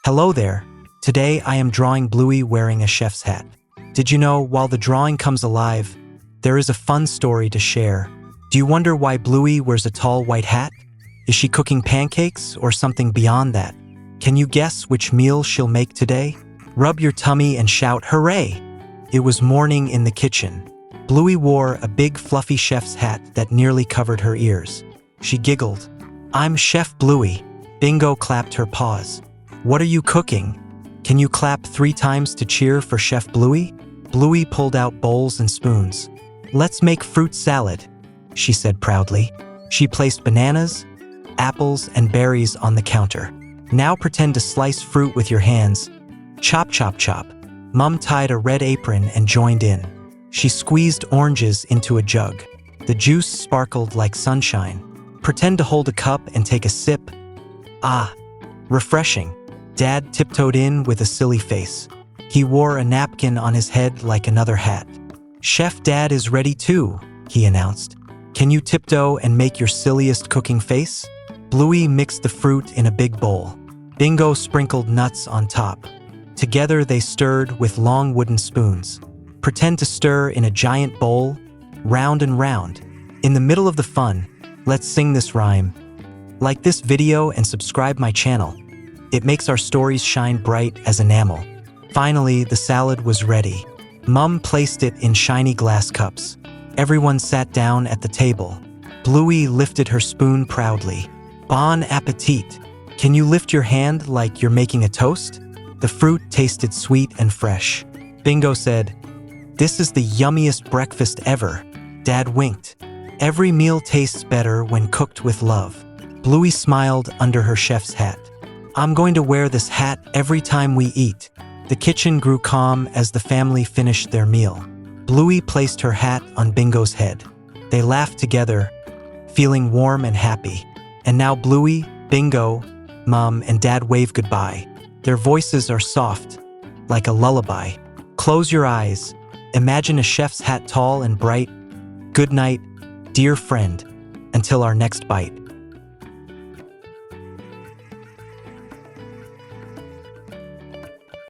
Hello there. Today I am drawing Bluey wearing a chef's hat. Did you know, while the drawing comes alive, there is a fun story to share. Do you wonder why Bluey wears a tall white hat? Is she cooking pancakes or something beyond that? Can you guess which meal she'll make today? Rub your tummy and shout, "Hooray!" It was morning in the kitchen. Bluey wore a big fluffy chef's hat that nearly covered her ears. She giggled. "I'm Chef Bluey." Bingo clapped her paws. "What are you cooking? Can you clap 3 times to cheer for Chef Bluey?" Bluey pulled out bowls and spoons. "Let's make fruit salad," she said proudly. She placed bananas, apples, and berries on the counter. "Now pretend to slice fruit with your hands. Chop, chop, chop." Mum tied a red apron and joined in. She squeezed oranges into a jug. The juice sparkled like sunshine. "Pretend to hold a cup and take a sip." "Ah, refreshing." Dad tiptoed in with a silly face. He wore a napkin on his head like another hat. "Chef Dad is ready too," he announced. "Can you tiptoe and make your silliest cooking face?" Bluey mixed the fruit in a big bowl. Bingo sprinkled nuts on top. Together they stirred with long wooden spoons. Pretend to stir in a giant bowl, round and round. In the middle of the fun, let's sing this rhyme. Like this video and subscribe my channel. It makes our stories shine bright as enamel. Finally, the salad was ready. Mum placed it in shiny glass cups. Everyone sat down at the table. Bluey lifted her spoon proudly. "Bon appetit." Can you lift your hand like you're making a toast? The fruit tasted sweet and fresh. Bingo said, "This is the yummiest breakfast ever." Dad winked. "Every meal tastes better when cooked with love." Bluey smiled under her chef's hat. "I'm going to wear this hat every time we eat." The kitchen grew calm as the family finished their meal. Bluey placed her hat on Bingo's head. They laughed together, feeling warm and happy. And now Bluey, Bingo, Mom, and Dad wave goodbye. Their voices are soft, like a lullaby. Close your eyes. Imagine a chef's hat tall and bright. Good night, dear friend, until our next bite.